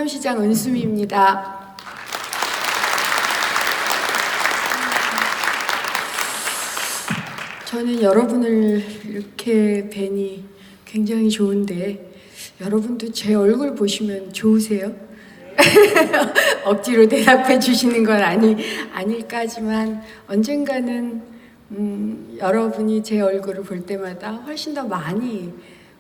성남시장 은수미입니다. 저는 여러분을 이렇게 뵈니 굉장히 좋은데 여러분도 제 얼굴 보시면 좋으세요? 억지로 대답해 주시는 건 아닐까 하지만 언젠가는 여러분이 제 얼굴을 볼 때마다 훨씬 더 많이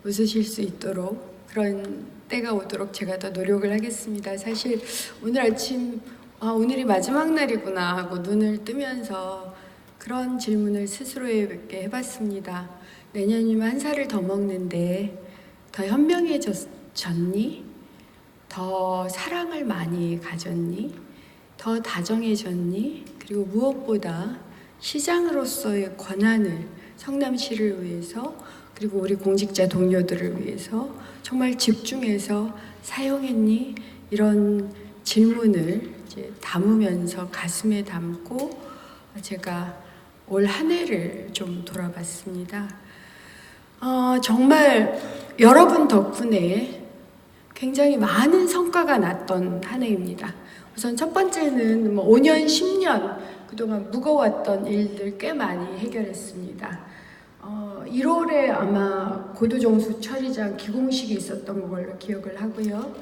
웃으실 수 있도록 그런 때가 오도록 제가 더 노력을 하겠습니다. 사실 오늘 아침 오늘이 마지막 날이구나 하고 눈을 뜨면서 그런 질문을 스스로에게 해봤습니다. 내년이면 1살을 더 먹는데 더 현명해졌니? 더 사랑을 많이 가졌니? 더 다정해졌니? 그리고 무엇보다 시장으로서의 권한을 성남시를 위해서 그리고 우리 공직자 동료들을 위해서 정말 집중해서 사용했니? 이런 질문을 이제 담으면서 가슴에 담고 제가 올 한 해를 좀 돌아봤습니다. 정말 여러분 덕분에 굉장히 많은 성과가 났던 한 해입니다. 우선 첫 번째는 5년, 10년 그동안 무거웠던 일들 꽤 많이 해결했습니다. 1월에 아마 고도정수 처리장 기공식이 있었던 걸로 기억을 하고요.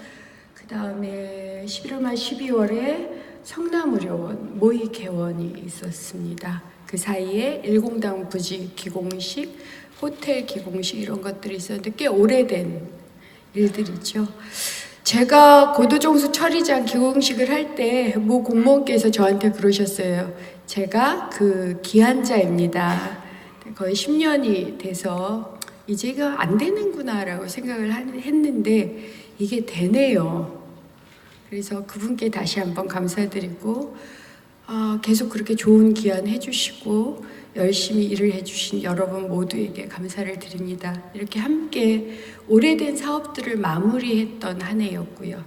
그 다음에 11월 말 12월에 성남의료원 모의 개원이 있었습니다. 그 사이에 일공당 부지 기공식, 호텔 기공식 이런 것들이 있었는데 꽤 오래된 일들이죠. 제가 고도정수 처리장 기공식을 할 때 모 공무원께서 저한테 그러셨어요. 제가 그 기한자입니다. 거의 10년이 돼서 이제 이거 안 되는구나 라고 생각을 했는데 이게 되네요. 그래서 그분께 다시 한번 감사드리고 계속 그렇게 좋은 기한 해주시고 열심히 일을 해주신 여러분 모두에게 감사를 드립니다. 이렇게 함께 오래된 사업들을 마무리했던 한 해였고요.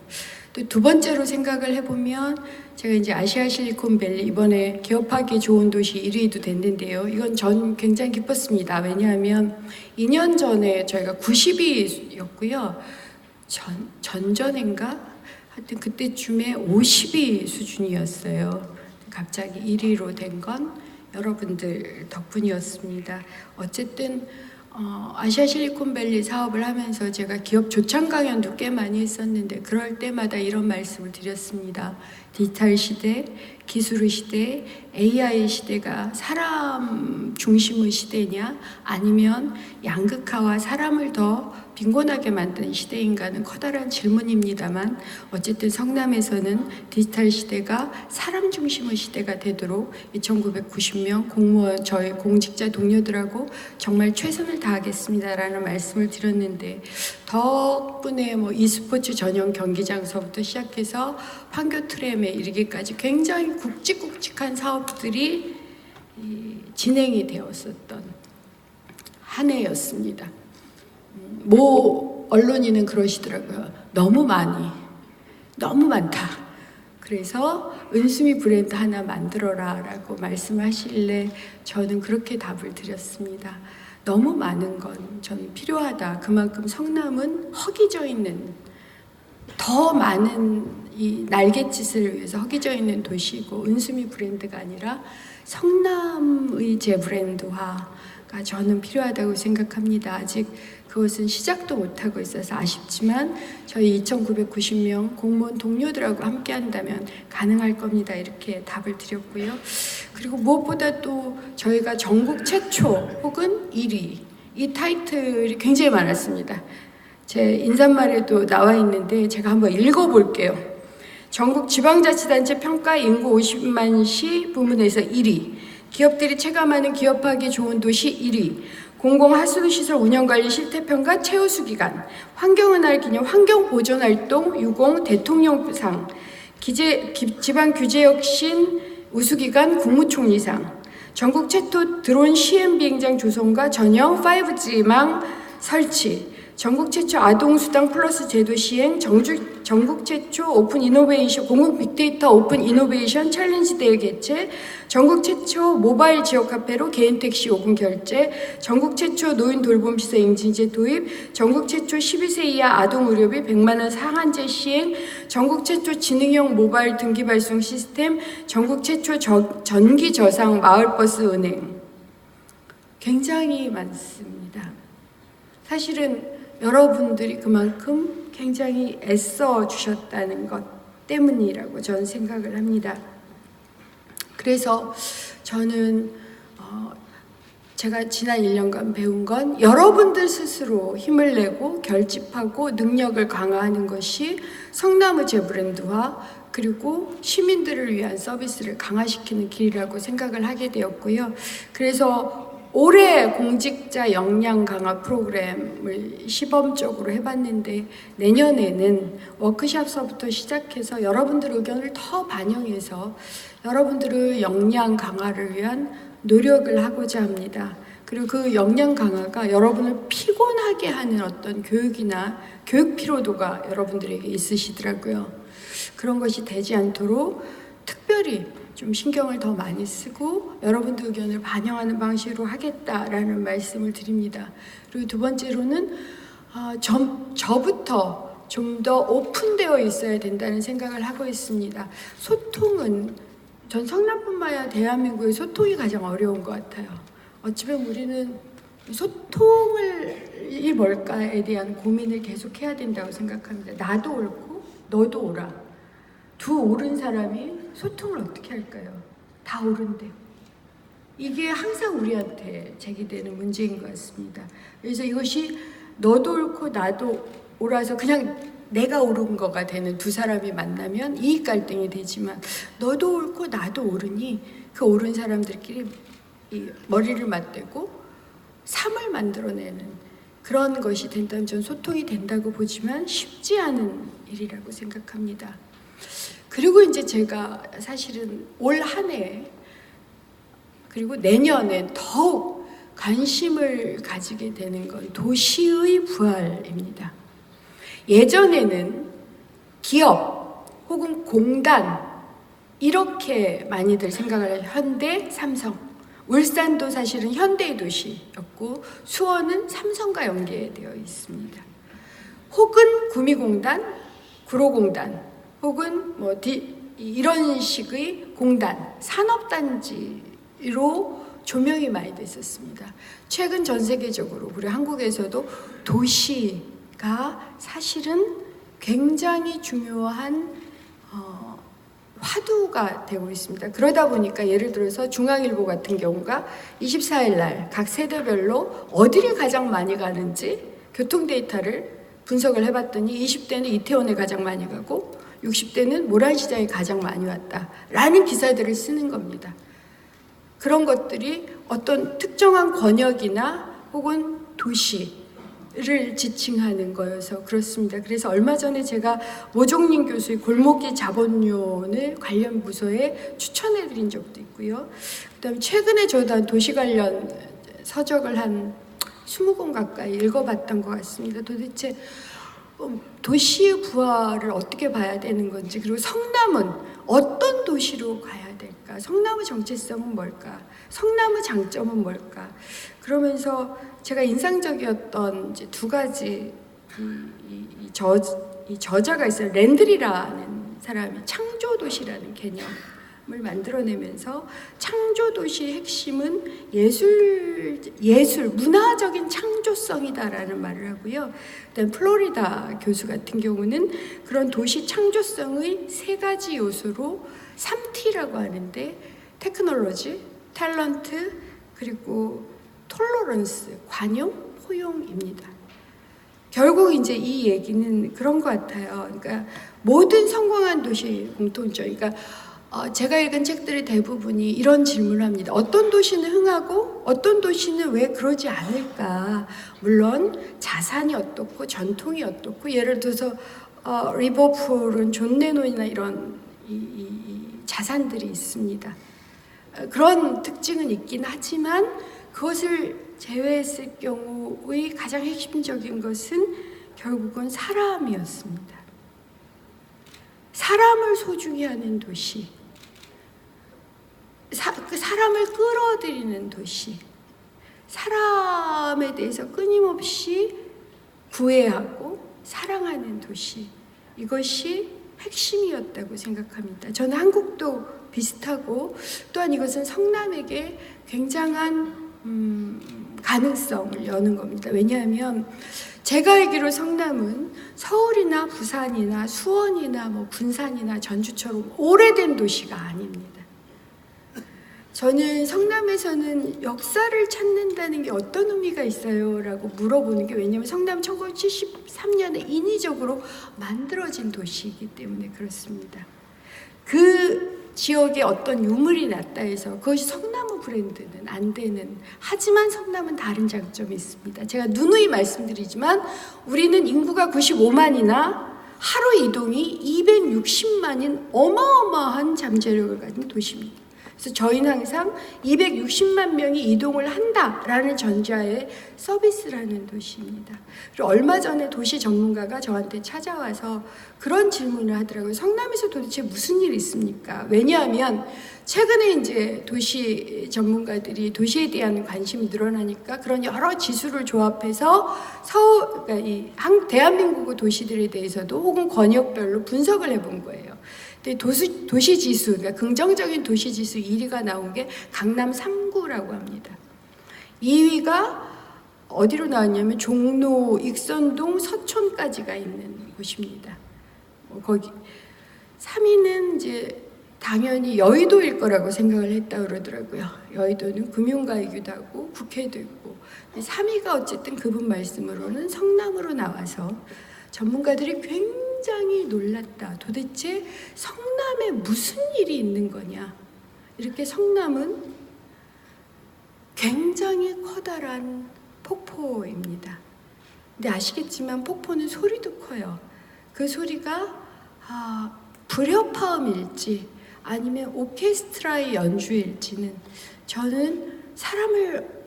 또 두 번째로 생각을 해보면 제가 이제 아시아 실리콘밸리 이번에 기업하기 좋은 도시 1위도 됐는데요. 이건 전 굉장히 기뻤습니다. 왜냐하면 2년 전에 저희가 90위였고요. 전전인가? 하여튼 그때쯤에 50위 수준이었어요. 갑자기 1위로 된 건 여러분들 덕분이었습니다. 어쨌든 아시아 실리콘밸리 사업을 하면서 제가 기업 조창 강연도 꽤 많이 했었는데 그럴 때마다 이런 말씀을 드렸습니다. 디지털 시대, 기술의 시대, AI 시대가 사람 중심의 시대냐 아니면 양극화와 사람을 더 빈곤하게 만든 시대인가는 커다란 질문입니다만 어쨌든 성남에서는 디지털 시대가 사람 중심의 시대가 되도록 2,990명 공무원 저희 공직자 동료들하고 정말 최선을 다하겠습니다라는 말씀을 드렸는데 덕분에 e스포츠 전용 경기장서부터 시작해서 판교 트램에 이르기까지 굉장히 굵직굵직한 사업들이 진행이 되었었던 한 해였습니다. 모 언론인은 그러시더라고요. 너무 많다. 그래서 은수미 브랜드 하나 만들어라 라고 말씀하실래 저는 그렇게 답을 드렸습니다. 너무 많은 건 저는 필요하다. 그만큼 성남은 허기져 있는 더 많은 이 날갯짓을 위해서 허기져 있는 도시이고 은수미 브랜드가 아니라 성남의 재브랜드화가 저는 필요하다고 생각합니다. 아직 그것은 시작도 못하고 있어서 아쉽지만 저희 2,990명 공무원 동료들하고 함께 한다면 가능할 겁니다. 이렇게 답을 드렸고요. 그리고 무엇보다 또 저희가 전국 최초 혹은 1위 이 타이틀이 굉장히 많았습니다. 제 인사말에도 나와 있는데 제가 한번 읽어볼게요. 전국 지방자치단체 평가 인구 50만 시 부문에서 1위, 기업들이 체감하는 기업하기 좋은 도시 1위, 공공하수도시설 운영관리 실태평가 최우수기관, 환경은할 기념 환경보존활동 유공 대통령상, 지방규제혁신 우수기관 국무총리상, 전국 최초 드론 시험 비행장 조성과 전용 5G망 설치, 전국 최초 아동수당 플러스 제도 시행, 전국 최초 오픈 이노베이션, 공공 빅데이터 오픈 이노베이션 챌린지 대회 개최, 전국 최초 모바일 지역 카페로 개인 택시 5분 결제, 전국 최초 노인 돌봄 시설 인증제 도입, 전국 최초 12세 이하 아동 의료비 100만 원 상한제 시행, 전국 최초 지능형 모바일 등기 발송 시스템, 전국 최초 전기 저상 마을버스 은행. 굉장히 많습니다. 사실은 여러분들이 그만큼 굉장히 애써 주셨다는 것 때문이라고 저는 생각을 합니다. 그래서 저는 제가 지난 1년간 배운 건 여러분들 스스로 힘을 내고 결집하고 능력을 강화하는 것이 성나무 재브랜드화 그리고 시민들을 위한 서비스를 강화시키는 길이라고 생각을 하게 되었고요. 그래서 올해 공직자 역량 강화 프로그램을 시범적으로 해봤는데 내년에는 워크숍서부터 시작해서 여러분들의 의견을 더 반영해서 여러분들의 역량 강화를 위한 노력을 하고자 합니다. 그리고 그 역량 강화가 여러분을 피곤하게 하는 어떤 교육이나 교육 피로도가 여러분들에게 있으시더라고요. 그런 것이 되지 않도록 특별히 좀 신경을 더 많이 쓰고 여러분들 의견을 반영하는 방식으로 하겠다라는 말씀을 드립니다. 그리고 두 번째로는 저부터 좀 더 오픈되어 있어야 된다는 생각을 하고 있습니다. 소통은 전 성남뿐만 아니라 대한민국의 소통이 가장 어려운 것 같아요. 어찌 보면 우리는 소통이 뭘까에 대한 고민을 계속 해야 된다고 생각합니다. 나도 옳고 너도 옳아. 두 옳은 사람이 소통을 어떻게 할까요? 다 옳은데. 이게 항상 우리한테 제기되는 문제인 것 같습니다. 그래서 이것이 너도 옳고 나도 옳아서 그냥 내가 옳은 거가 되는 두 사람이 만나면 이익 갈등이 되지만 너도 옳고 나도 옳으니 그 옳은 사람들끼리 이 머리를 맞대고 삶을 만들어내는 그런 것이 된다면 전 소통이 된다고 보지만 쉽지 않은 일이라고 생각합니다. 그리고 이제 제가 사실은 올 한 해 그리고 내년에 더욱 관심을 가지게 되는 건 도시의 부활입니다. 예전에는 기업 혹은 공단 이렇게 많이들 생각을 해요. 현대, 삼성. 울산도 사실은 현대의 도시였고 수원은 삼성과 연계되어 있습니다. 혹은 구미공단, 구로공단 혹은 이런 식의 공단, 산업단지로 조명이 많이 됐었습니다. 최근 전 세계적으로 그리고 한국에서도 도시가 사실은 굉장히 중요한 화두가 되고 있습니다. 그러다 보니까 예를 들어서 중앙일보 같은 경우가 24일 날 각 세대별로 어디를 가장 많이 가는지 교통 데이터를 분석을 해봤더니 20대는 이태원에 가장 많이 가고 60대는 모란시장에 가장 많이 왔다라는 기사들을 쓰는 겁니다. 그런 것들이 어떤 특정한 권역이나 혹은 도시를 지칭하는 거여서 그렇습니다. 그래서 얼마 전에 제가 모종린 교수의 골목길 자본론을 관련 부서에 추천해드린 적도 있고요. 그다음에 최근에 저도 한 도시 관련 서적을 한 20권 가까이 읽어봤던 것 같습니다. 도대체 도시의 부활을 어떻게 봐야 되는 건지, 그리고 성남은 어떤 도시로 가야 될까? 성남의 정체성은 뭘까? 성남의 장점은 뭘까? 그러면서 제가 인상적이었던 이제 두 가지 이 저자가 있어요. 랜드리라는 사람이 창조도시라는 개념을 만들어내면서 창조도시의 핵심은 예술, 문화적인 창조성이다라는 말을 하고요. 그다음 플로리다 교수 같은 경우는 그런 도시 창조성의 세 가지 요소로 3T라고 하는데 테크놀로지, 탤런트, 그리고 톨러런스, 관용, 포용입니다. 결국 이제 이 얘기는 그런 것 같아요. 그러니까 모든 성공한 도시의 공통점. 그러니까 제가 읽은 책들의 대부분이 이런 질문을 합니다. 어떤 도시는 흥하고 어떤 도시는 왜 그러지 않을까? 물론 자산이 어떻고 전통이 어떻고 예를 들어서 리버풀은 존 레논이나 이런 자산들이 있습니다. 그런 특징은 있긴 하지만 그것을 제외했을 경우의 가장 핵심적인 것은 결국은 사람이었습니다. 사람을 소중히 하는 도시, 그 사람을 끌어들이는 도시, 사람에 대해서 끊임없이 구애하고 사랑하는 도시, 이것이 핵심이었다고 생각합니다. 저는 한국도 비슷하고 또한 이것은 성남에게 굉장한 가능성을 여는 겁니다. 왜냐하면 제가 알기로 성남은 서울이나 부산이나 수원이나 군산이나 전주처럼 오래된 도시가 아닙니다. 저는 성남에서는 역사를 찾는다는 게 어떤 의미가 있어요? 라고 물어보는 게, 왜냐하면 성남 1973년에 인위적으로 만들어진 도시이기 때문에 그렇습니다. 그 지역에 어떤 유물이 났다 해서 그것이 성나무 브랜드는 안 되는, 하지만 성남은 다른 장점이 있습니다. 제가 누누이 말씀드리지만 우리는 인구가 95만이나 하루 이동이 260만인 어마어마한 잠재력을 가진 도시입니다. 그래서 저희는 항상 260만 명이 이동을 한다라는 전자의 서비스라는 도시입니다. 그리고 얼마 전에 도시 전문가가 저한테 찾아와서 그런 질문을 하더라고요. 성남에서 도대체 무슨 일이 있습니까? 왜냐하면 최근에 이제 도시 전문가들이 도시에 대한 관심이 늘어나니까 그런 여러 지수를 조합해서 그러니까 대한민국의 도시들에 대해서도 혹은 권역별로 분석을 해본 거예요. 근데 도시 지수, 그러니까 긍정적인 도시 지수 1위가 나온 게 강남 3구라고 합니다. 2위가 어디로 나왔냐면 종로, 익선동, 서촌까지가 있는 곳입니다. 거기 3위는 이제 당연히 여의도일 거라고 생각을 했다 그러더라고요. 여의도는 금융가이기도 하고 국회도 있고. 3위가 어쨌든 그분 말씀으로는 성남으로 나와서 전문가들이 굉장히 놀랐다. 도대체 성남에 무슨 일이 있는 거냐. 이렇게 성남은 굉장히 커다란 폭포입니다. 근데 아시겠지만 폭포는 소리도 커요. 그 소리가 불협화음일지 아니면 오케스트라의 연주일지는 저는 사람을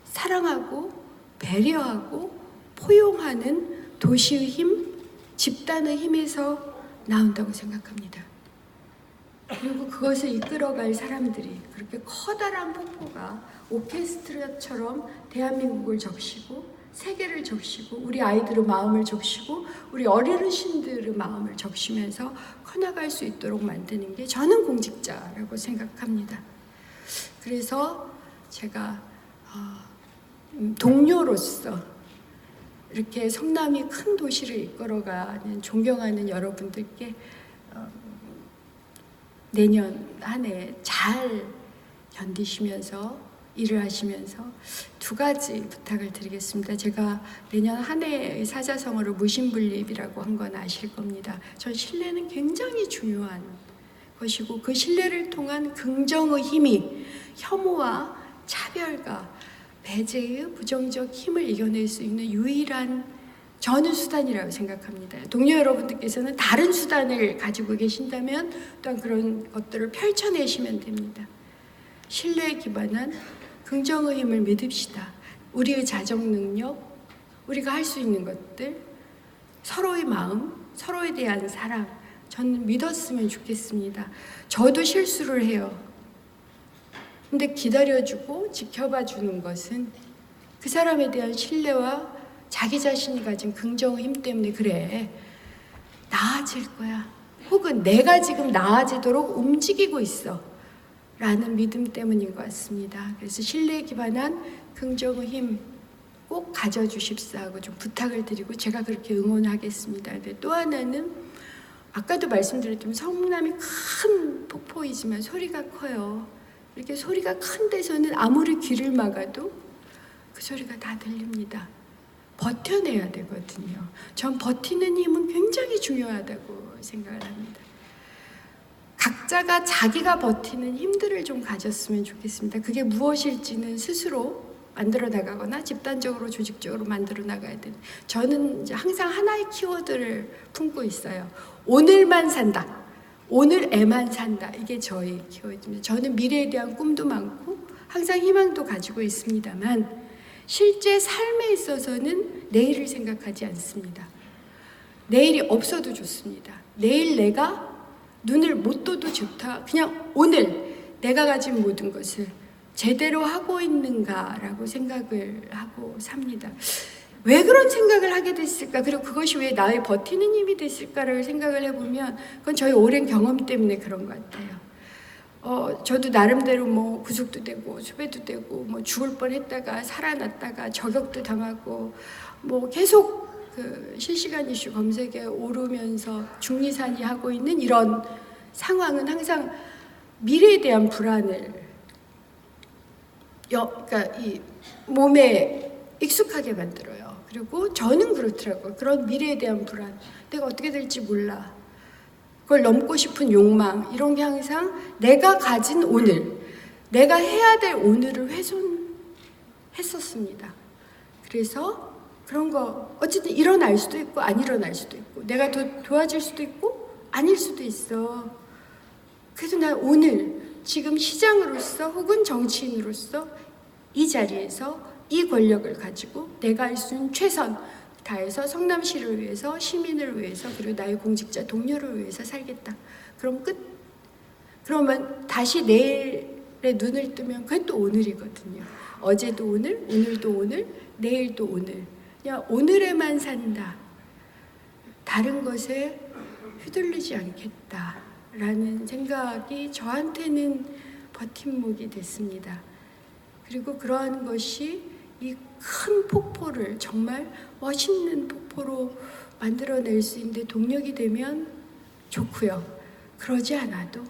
사랑하고 배려하고 포용하는 도시의 힘, 집단의 힘에서 나온다고 생각합니다. 그리고 그것을 이끌어갈 사람들이, 그렇게 커다란 폭포가 오케스트라처럼 대한민국을 적시고 세계를 적시고 우리 아이들의 마음을 적시고 우리 어르신들의 마음을 적시면서 커나갈 수 있도록 만드는 게 저는 공직자라고 생각합니다. 그래서 제가 동료로서 이렇게 성남이 큰 도시를 이끌어가는 존경하는 여러분들께 내년 한 해 잘 견디시면서 일을 하시면서 두 가지 부탁을 드리겠습니다. 제가 내년 한 해의 사자성어를 무신분립이라고 한 건 아실 겁니다. 전 신뢰는 굉장히 중요한 것이고 그 신뢰를 통한 긍정의 힘이 혐오와 차별과 배제의 부정적 힘을 이겨낼 수 있는 유일한 저는 수단이라고 생각합니다. 동료 여러분들께서는 다른 수단을 가지고 계신다면 또한 그런 것들을 펼쳐내시면 됩니다. 신뢰에 기반한 긍정의 힘을 믿읍시다. 우리의 자정 능력, 우리가 할 수 있는 것들, 서로의 마음, 서로에 대한 사랑, 저는 믿었으면 좋겠습니다. 저도 실수를 해요. 근데 기다려주고 지켜봐주는 것은 그 사람에 대한 신뢰와 자기 자신이 가진 긍정의 힘 때문에 그래, 나아질 거야. 혹은 내가 지금 나아지도록 움직이고 있어. 라는 믿음 때문인 것 같습니다. 그래서 신뢰에 기반한 긍정의 힘 꼭 가져주십사 하고 좀 부탁을 드리고 제가 그렇게 응원하겠습니다. 근데 또 하나는 아까도 말씀드렸지만 성남이 큰 폭포이지만 소리가 커요. 이렇게 소리가 큰 데서는 아무리 귀를 막아도 그 소리가 다 들립니다. 버텨내야 되거든요. 전 버티는 힘은 굉장히 중요하다고 생각을 합니다. 각자가 자기가 버티는 힘들을 좀 가졌으면 좋겠습니다. 그게 무엇일지는 스스로 만들어 나가거나 집단적으로 조직적으로 만들어 나가야 되는. 저는 이제 항상 하나의 키워드를 품고 있어요. 오늘만 산다. 오늘에만 산다. 이게 저의 키워드입니다. 저는 미래에 대한 꿈도 많고 항상 희망도 가지고 있습니다만 실제 삶에 있어서는 내일을 생각하지 않습니다. 내일이 없어도 좋습니다. 내일 내가 눈을 못 떠도 좋다. 그냥 오늘 내가 가진 모든 것을 제대로 하고 있는가라고 생각을 하고 삽니다. 왜 그런 생각을 하게 됐을까? 그리고 그것이 왜 나의 버티는 힘이 됐을까를 생각을 해보면 그건 저희 오랜 경험 때문에 그런 것 같아요. 저도 나름대로 뭐 구속도 되고 수배도 되고 뭐 죽을 뻔했다가 살아났다가 저격도 당하고 뭐 계속 그 실시간 이슈 검색에 오르면서 중리산이 하고 있는 이런 상황은 항상 미래에 대한 불안을 그러니까 이 몸에 익숙하게 만들어요. 그리고 저는 그렇더라고요. 그런 미래에 대한 불안, 내가 어떻게 될지 몰라, 그걸 넘고 싶은 욕망, 이런 게 항상 내가 가진 오늘, 내가 해야 될 오늘을 훼손했었습니다. 그래서 그런 거 어쨌든 일어날 수도 있고 안 일어날 수도 있고 내가 도와줄 수도 있고 아닐 수도 있어. 그래서 난 오늘 지금 시장으로서 혹은 정치인으로서 이 자리에서 이 권력을 가지고 내가 할 수 있는 최선 다해서 성남시를 위해서, 시민을 위해서, 그리고 나의 공직자 동료를 위해서 살겠다. 그럼 끝. 그러면 다시 내일에 눈을 뜨면 그게 또 오늘이거든요. 어제도 오늘, 오늘도 오늘, 내일도 오늘. 그냥 오늘에만 산다. 다른 것에 휘둘리지 않겠다라는 생각이 저한테는 버팀목이 됐습니다. 그리고 그러한 것이 이 큰 폭포를 정말 멋있는 폭포로 만들어낼 수 있는데 동력이 되면 좋고요. 그러지 않아도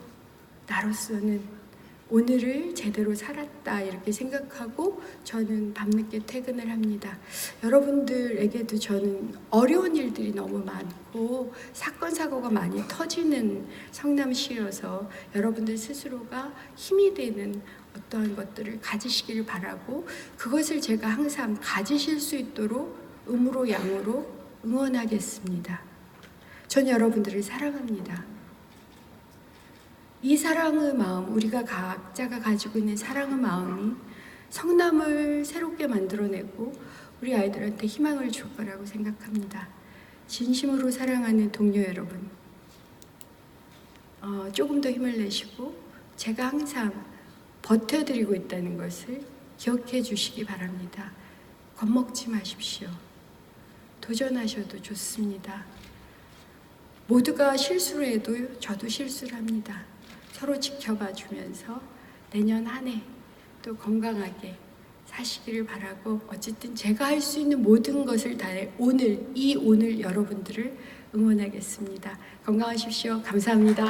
나로서는 오늘을 제대로 살았다 이렇게 생각하고 저는 밤늦게 퇴근을 합니다. 여러분들에게도 저는 어려운 일들이 너무 많고 사건 사고가 많이 터지는 성남시여서 여러분들 스스로가 힘이 되는 어떠한 것들을 가지시기를 바라고, 그것을 제가 항상 가지실 수 있도록 음으로 양으로 응원하겠습니다. 전 여러분들을 사랑합니다. 이 사랑의 마음, 우리가 각자가 가지고 있는 사랑의 마음이 성남을 새롭게 만들어내고 우리 아이들한테 희망을 줄 거라고 생각합니다. 진심으로 사랑하는 동료 여러분, 조금 더 힘을 내시고 제가 항상 버텨드리고 있다는 것을 기억해 주시기 바랍니다. 겁먹지 마십시오. 도전하셔도 좋습니다. 모두가 실수를 해도 저도 실수를 합니다. 서로 지켜봐 주면서 내년 한 해 또 건강하게 사시기를 바라고, 어쨌든 제가 할 수 있는 모든 것을 다해 오늘, 이 오늘 여러분들을 응원하겠습니다. 건강하십시오. 감사합니다.